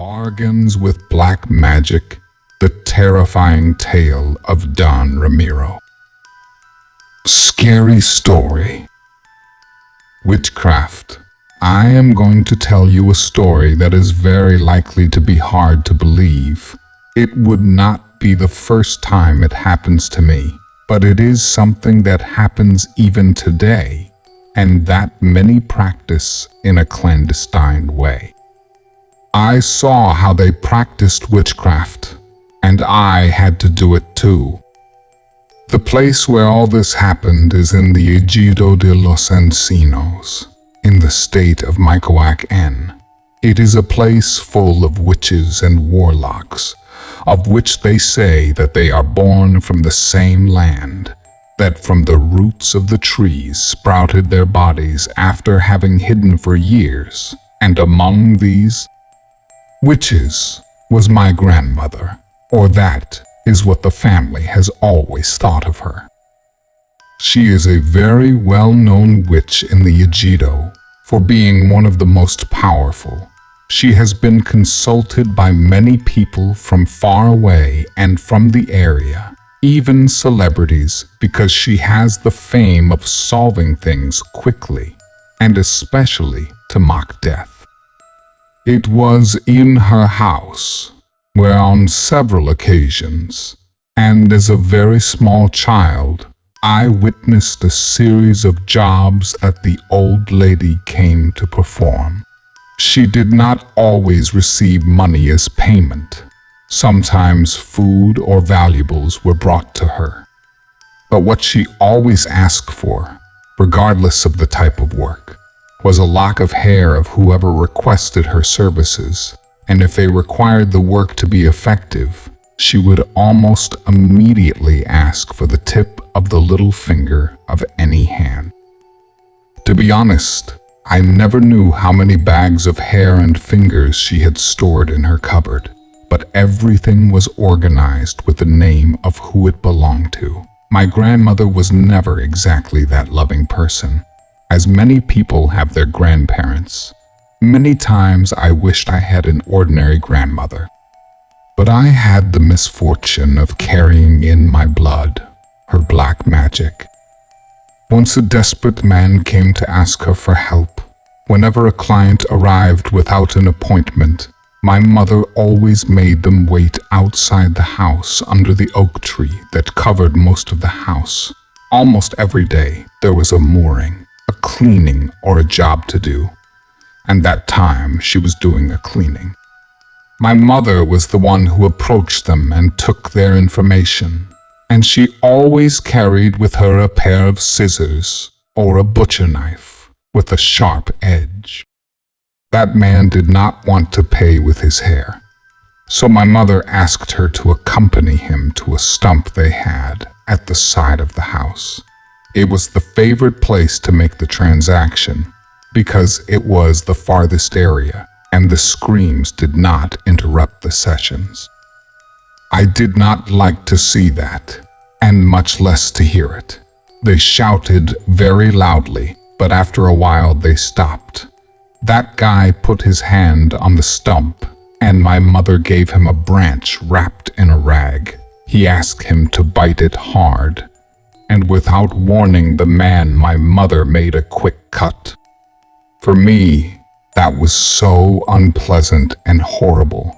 Bargains with Black Magic, the terrifying tale of Don Ramiro. Scary story. Witchcraft. I am going to tell you a story that is very likely to be hard to believe. It would not be the first time it happens to me, but it is something that happens even today, and that many practice in a clandestine way. I saw how they practiced witchcraft, and I had to do it too. The place where all this happened is in the Ejido de los Encinos, in the state of Michoacán. It is a place full of witches and warlocks, of which they say that they are born from the same land, that from the roots of the trees sprouted their bodies after having hidden for years, and among these witches was my grandmother, or that is what the family has always thought of her. She is a very well-known witch in the Ejido for being one of the most powerful. She has been consulted by many people from far away and from the area, even celebrities, because she has the fame of solving things quickly, and especially to mock death. It was in her house, where on several occasions, and as a very small child, I witnessed a series of jobs that the old lady came to perform. She did not always receive money as payment. Sometimes food or valuables were brought to her. But what she always asked for, regardless of the type of work, was a lock of hair of whoever requested her services, and if they required the work to be effective, she would almost immediately ask for the tip of the little finger of any hand. To be honest, I never knew how many bags of hair and fingers she had stored in her cupboard, but everything was organized with the name of who it belonged to. My grandmother was never exactly that loving person, as many people have their grandparents. Many times I wished I had an ordinary grandmother, but I had the misfortune of carrying in my blood her black magic. Once a desperate man came to ask her for help. Whenever a client arrived without an appointment, my mother always made them wait outside the house under the oak tree that covered most of the house. Almost every day there was a mooring, a cleaning, or a job to do, and that time she was doing a cleaning. My mother was the one who approached them and took their information, and she always carried with her a pair of scissors or a butcher knife with a sharp edge. That man did not want to pay with his hair, so my mother asked her to accompany him to a stump they had at the side of the house. It was the favorite place to make the transaction because it was the farthest area and the screams did not interrupt the sessions. I did not like to see that, and much less to hear it. They shouted very loudly, but after a while they stopped. That guy put his hand on the stump, and my mother gave him a branch wrapped in a rag. He asked him to bite it hard, and without warning the man, my mother made a quick cut. For me, that was so unpleasant and horrible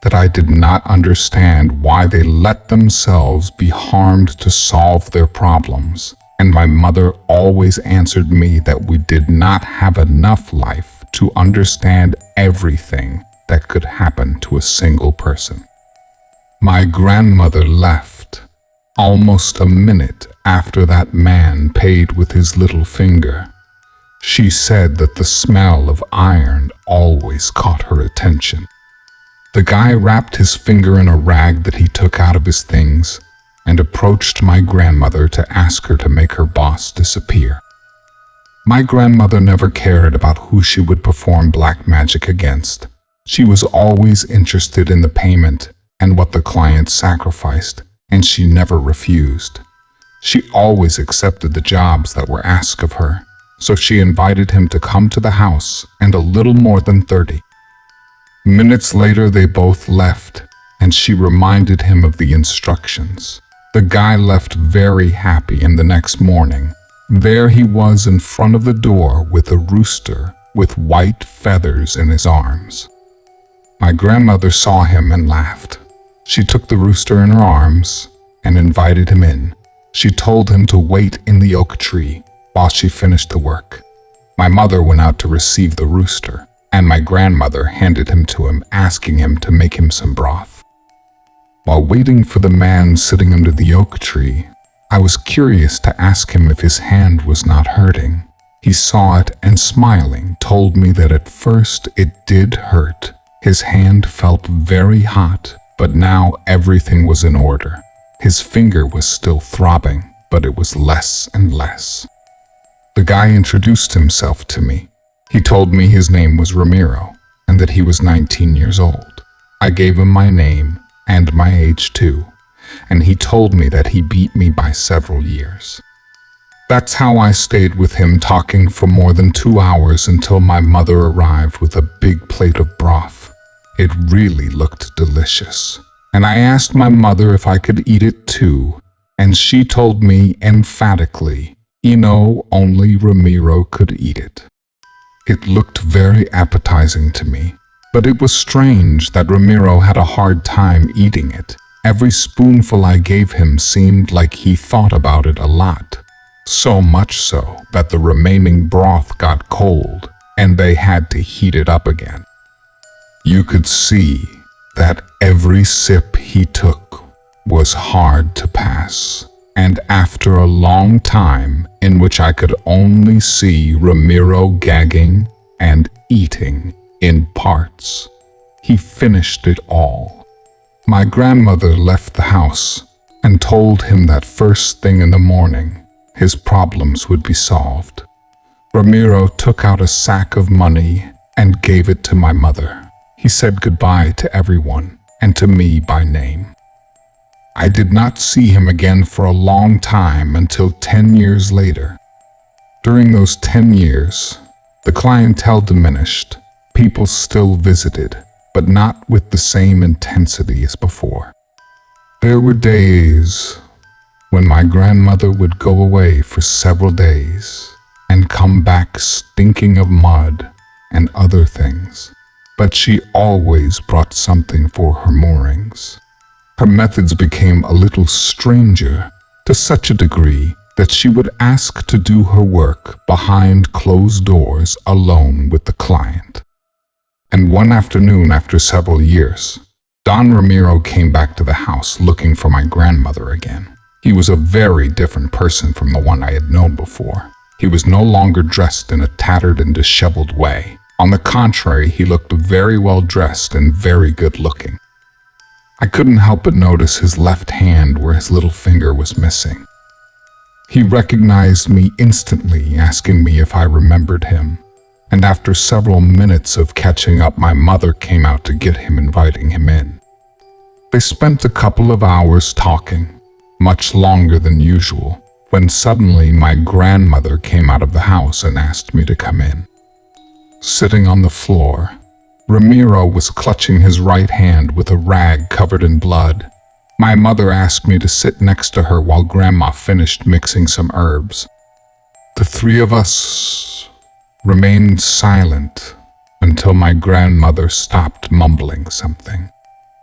that I did not understand why they let themselves be harmed to solve their problems, and my mother always answered me that we did not have enough life to understand everything that could happen to a single person. My grandmother left almost a minute after that man paid with his little finger. She said that the smell of iron always caught her attention. The guy wrapped his finger in a rag that he took out of his things and approached my grandmother to ask her to make her boss disappear. My grandmother never cared about who she would perform black magic against. She was always interested in the payment and what the client sacrificed, and she never refused. She always accepted the jobs that were asked of her, so she invited him to come to the house, and a little more than 30 Minutes later, they both left, and she reminded him of the instructions. The guy left very happy, and the next morning, there he was in front of the door with a rooster with white feathers in his arms. My grandmother saw him and laughed. She took the rooster in her arms and invited him in. She told him to wait in the oak tree while she finished the work. My mother went out to receive the rooster, and my grandmother handed him to him, asking him to make him some broth. While waiting for the man sitting under the oak tree, I was curious to ask him if his hand was not hurting. He saw it and, smiling, told me that at first it did hurt. His hand felt very hot, but now everything was in order. His finger was still throbbing, but it was less and less. The guy introduced himself to me. He told me his name was Ramiro and that he was 19 years old. I gave him my name and my age too, and he told me that he beat me by several years. That's how I stayed with him, talking for more than 2 hours, until my mother arrived with a big plate of broth. It really looked delicious, and I asked my mother if I could eat it too, and she told me emphatically, only Ramiro could eat it. It looked very appetizing to me, but it was strange that Ramiro had a hard time eating it. Every spoonful I gave him seemed like he thought about it a lot, so much so that the remaining broth got cold and they had to heat it up again. You could see that every sip he took was hard to pass, and after a long time in which I could only see Ramiro gagging and eating in parts, he finished it all. My grandmother left the house and told him that first thing in the morning, his problems would be solved. Ramiro took out a sack of money and gave it to my mother. He said goodbye to everyone and to me by name. I did not see him again for a long time, until 10 years later. During those 10 years, the clientele diminished. People still visited, but not with the same intensity as before. There were days when my grandmother would go away for several days and come back stinking of mud and other things, but she always brought something for her moorings. Her methods became a little stranger, to such a degree that she would ask to do her work behind closed doors alone with the client. And one afternoon, after several years, Don Ramiro came back to the house looking for my grandmother again. He was a very different person from the one I had known before. He was no longer dressed in a tattered and disheveled way. On the contrary, he looked very well dressed and very good looking. I couldn't help but notice his left hand where his little finger was missing. He recognized me instantly, asking me if I remembered him, and after several minutes of catching up, my mother came out to get him, inviting him in. They spent a couple of hours talking, much longer than usual, when suddenly my grandmother came out of the house and asked me to come in. Sitting on the floor, Ramiro was clutching his right hand with a rag covered in blood. My mother asked me to sit next to her while Grandma finished mixing some herbs. The three of us remained silent until my grandmother stopped mumbling something.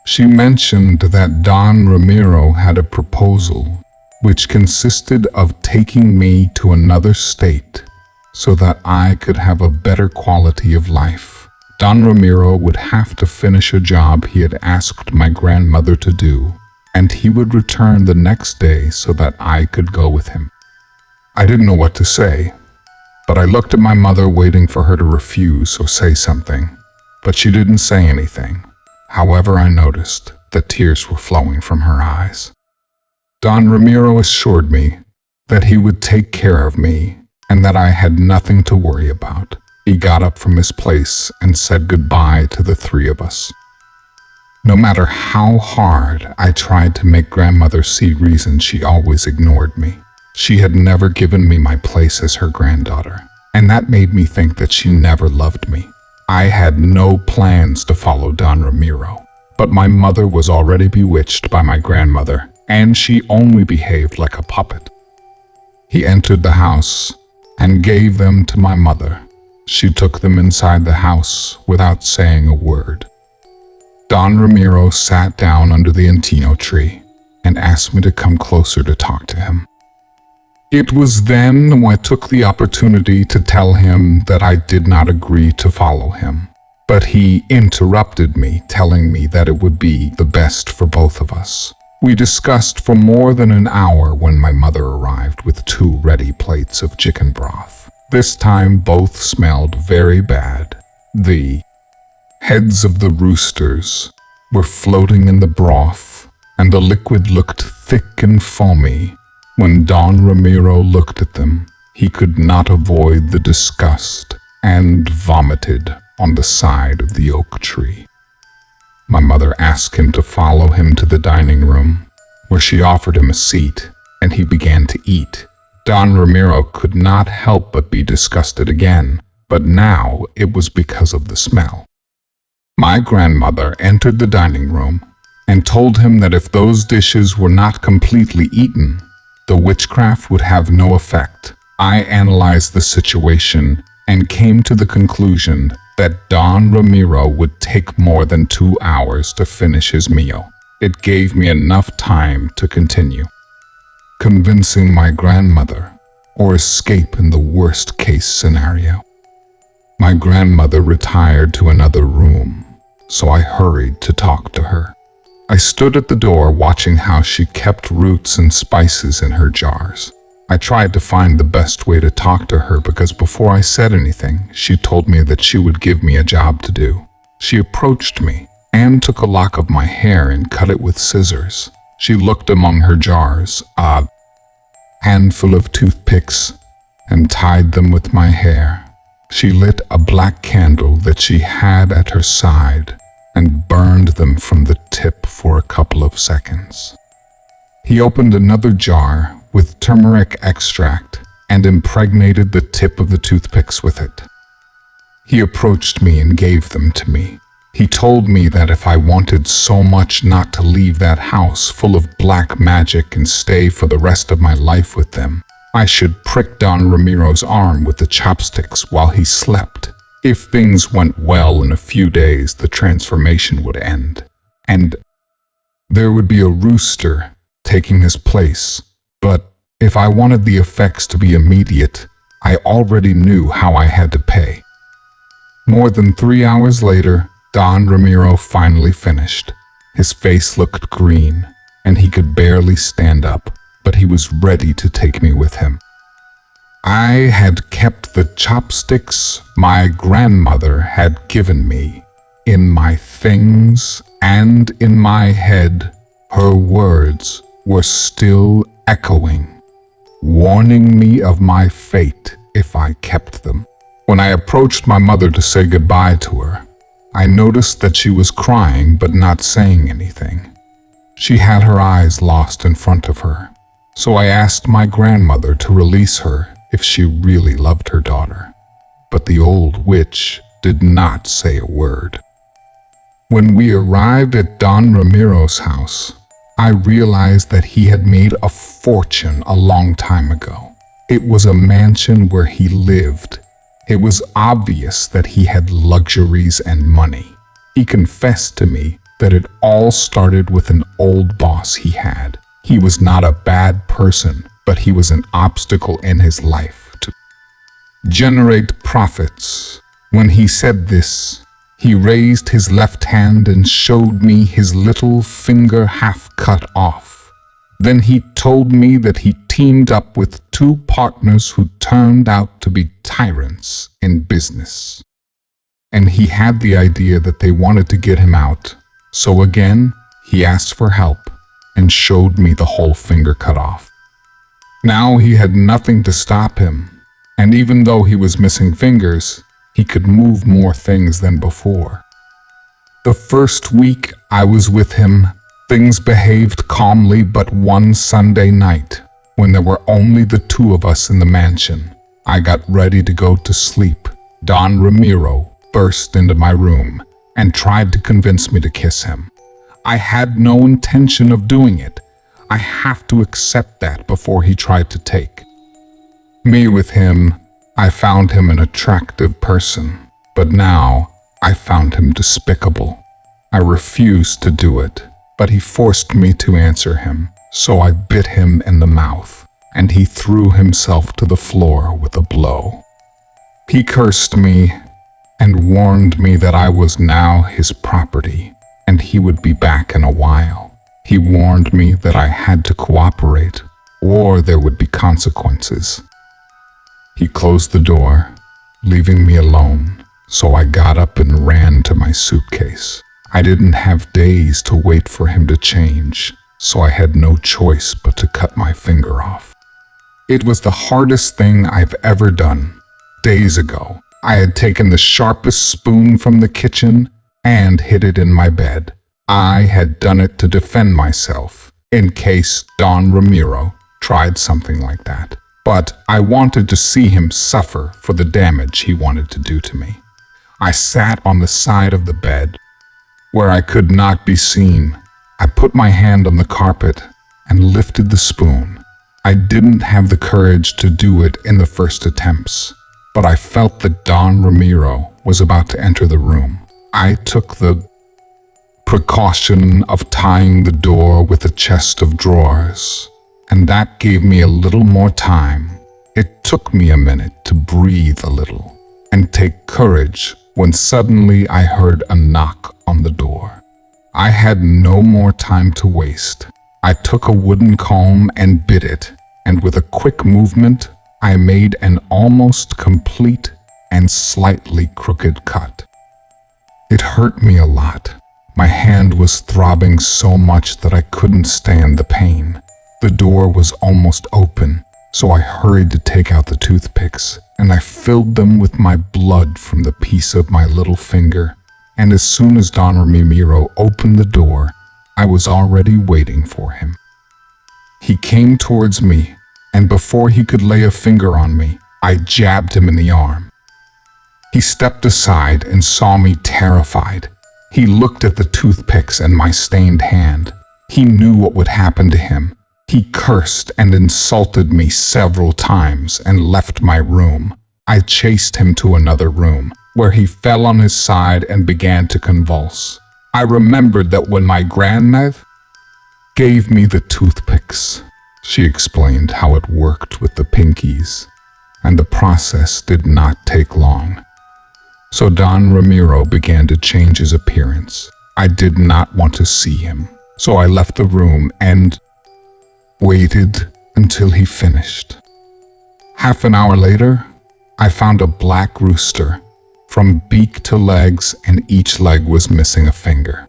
She mentioned that Don Ramiro had a proposal which consisted of taking me to another state so that I could have a better quality of life. Don Ramiro would have to finish a job he had asked my grandmother to do, and he would return the next day so that I could go with him. I didn't know what to say, but I looked at my mother, waiting for her to refuse or say something, but she didn't say anything. However, I noticed that tears were flowing from her eyes. Don Ramiro assured me that he would take care of me and that I had nothing to worry about. He got up from his place and said goodbye to the three of us. No matter how hard I tried to make grandmother see reason, she always ignored me. She had never given me my place as her granddaughter, and that made me think that she never loved me. I had no plans to follow Don Ramiro, but my mother was already bewitched by my grandmother, and she only behaved like a puppet. He entered the house and gave them to my mother. She took them inside the house without saying a word. Don Ramiro sat down under the Encino tree and asked me to come closer to talk to him. It was then I took the opportunity to tell him that I did not agree to follow him, but he interrupted me, telling me that it would be the best for both of us. We discussed for more than an hour when my mother arrived with 2 ready plates of chicken broth. This time both smelled very bad. The heads of the roosters were floating in the broth, and the liquid looked thick and foamy. When Don Ramiro looked at them, he could not avoid the disgust and vomited on the side of the oak tree. My mother asked him to follow him to the dining room, where she offered him a seat, and he began to eat. Don Ramiro could not help but be disgusted again, but now it was because of the smell. My grandmother entered the dining room and told him that if those dishes were not completely eaten, the witchcraft would have no effect. I analyzed the situation and came to the conclusion that Don Ramiro would take more than 2 hours to finish his meal. It gave me enough time to continue convincing my grandmother or escape in the worst case scenario. My grandmother retired to another room, so I hurried to talk to her. I stood at the door watching how she kept roots and spices in her jars. I tried to find the best way to talk to her because before I said anything, she told me that she would give me a job to do. She approached me and took a lock of my hair and cut it with scissors. She looked among her jars, a handful of toothpicks, and tied them with my hair. She lit a black candle that she had at her side and burned them from the tip for a couple of seconds. He opened another jar with turmeric extract and impregnated the tip of the toothpicks with it. He approached me and gave them to me. He told me that if I wanted so much not to leave that house full of black magic and stay for the rest of my life with them, I should prick Don Ramiro's arm with the chopsticks while he slept. If things went well, in a few days the transformation would end, and there would be a rooster taking his place. But if I wanted the effects to be immediate, I already knew how I had to pay. More than 3 hours later, Don Ramiro finally finished. His face looked green, and he could barely stand up, but he was ready to take me with him. I had kept the chopsticks my grandmother had given me in my things, and in my head, her words were still echoing, warning me of my fate if I kept them. When I approached my mother to say goodbye to her, I noticed that she was crying but not saying anything. She had her eyes lost in front of her, so I asked my grandmother to release her if she really loved her daughter. But the old witch did not say a word. When we arrived at Don Ramiro's house, I realized that he had made a fortune a long time ago. It was a mansion where he lived. It was obvious that he had luxuries and money. He confessed to me that it all started with an old boss he had. He was not a bad person, but he was an obstacle in his life to generate profits. When he said this, he raised his left hand and showed me his little finger half cut off. Then he told me that he teamed up with 2 partners who turned out to be tyrants in business. And he had the idea that they wanted to get him out. So again, he asked for help and showed me the whole finger cut off. Now he had nothing to stop him, and even though he was missing fingers, he could move more things than before. The first week I was with him, things behaved calmly, but one Sunday night, when there were only the 2 of us in the mansion, I got ready to go to sleep. Don Ramiro burst into my room and tried to convince me to kiss him. I had no intention of doing it. I have to accept that before he tried to take me with him. I found him an attractive person, but now I found him despicable. I refused to do it, but he forced me to answer him, so I bit him in the mouth, and he threw himself to the floor with a blow. He cursed me and warned me that I was now his property, and he would be back in a while. He warned me that I had to cooperate, or there would be consequences. He closed the door, leaving me alone, so I got up and ran to my suitcase. I didn't have days to wait for him to change, so I had no choice but to cut my finger off. It was the hardest thing I've ever done. Days ago, I had taken the sharpest spoon from the kitchen and hid it in my bed. I had done it to defend myself, in case Don Ramiro tried something like that. But I wanted to see him suffer for the damage he wanted to do to me. I sat on the side of the bed, where I could not be seen. I put my hand on the carpet and lifted the spoon. I didn't have the courage to do it in the first attempts, but I felt that Don Ramiro was about to enter the room. I took the precaution of tying the door with a chest of drawers, and that gave me a little more time. It took me a minute to breathe a little and take courage when suddenly I heard a knock on the door. I had no more time to waste. I took a wooden comb and bit it, and with a quick movement, I made an almost complete and slightly crooked cut. It hurt me a lot. My hand was throbbing so much that I couldn't stand the pain. The door was almost open, so I hurried to take out the toothpicks, and I filled them with my blood from the piece of my little finger. And as soon as Don Ramiro opened the door, I was already waiting for him. He came towards me, and before he could lay a finger on me, I jabbed him in the arm. He stepped aside and saw me terrified. He looked at the toothpicks and my stained hand. He knew what would happen to him. He cursed and insulted me several times and left my room. I chased him to another room, where he fell on his side and began to convulse. I remembered that when my grandmother gave me the toothpicks, she explained how it worked with the pinkies, and the process did not take long. So Don Ramiro began to change his appearance. I did not want to see him, so I left the room and waited until he finished. Half an hour later, I found a black rooster, from beak to legs, and each leg was missing a finger.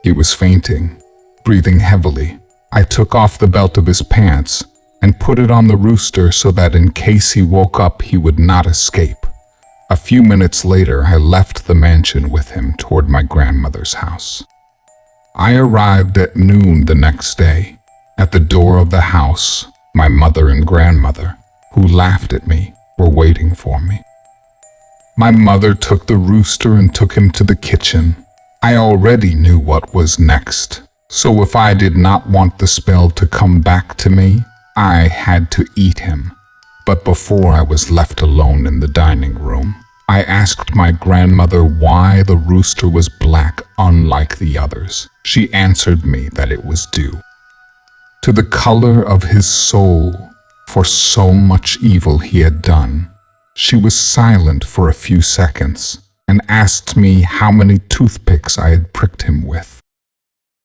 He was fainting, breathing heavily. I took off the belt of his pants and put it on the rooster so that in case he woke up, he would not escape. A few minutes later, I left the mansion with him toward my grandmother's house. I arrived at noon the next day. At the door of the house, my mother and grandmother, who laughed at me, were waiting for me. My mother took the rooster and took him to the kitchen. I already knew what was next, so if I did not want the spell to come back to me, I had to eat him. But before I was left alone in the dining room, I asked my grandmother why the rooster was black unlike the others. She answered me that it was due to the color of his soul for so much evil he had done. She was silent for a few seconds and asked me how many toothpicks I had pricked him with.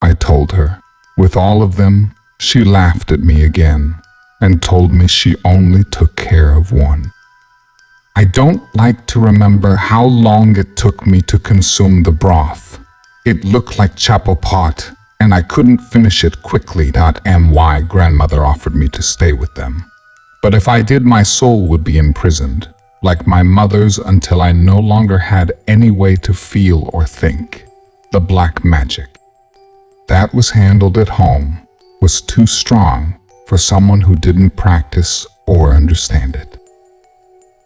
I told her. With all of them, she laughed at me again and told me she only took care of one. I don't like to remember how long it took me to consume the broth. It looked like chapopot, and I couldn't finish it quickly. My grandmother offered me to stay with them. But if I did, my soul would be imprisoned, like my mother's, until I no longer had any way to feel or think. The black magic that was handled at home was too strong for someone who didn't practice or understand it.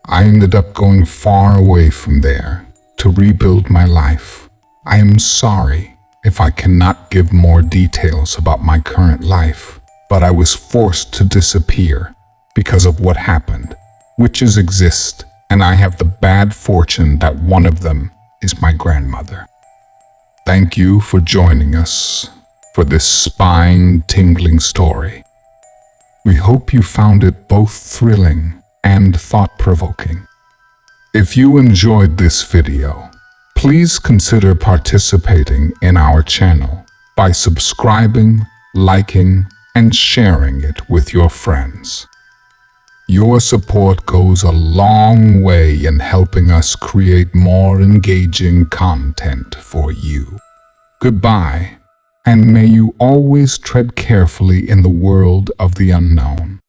I ended up going far away from there, to rebuild my life. I am sorry if I cannot give more details about my current life, but I was forced to disappear because of what happened. Witches exist, and I have the bad fortune that one of them is my grandmother. Thank you for joining us for this spine-tingling story. We hope you found it both thrilling and thought-provoking. If you enjoyed this video, please consider participating in our channel by subscribing, liking, and sharing it with your friends. Your support goes a long way in helping us create more engaging content for you. Goodbye, and may you always tread carefully in the world of the unknown.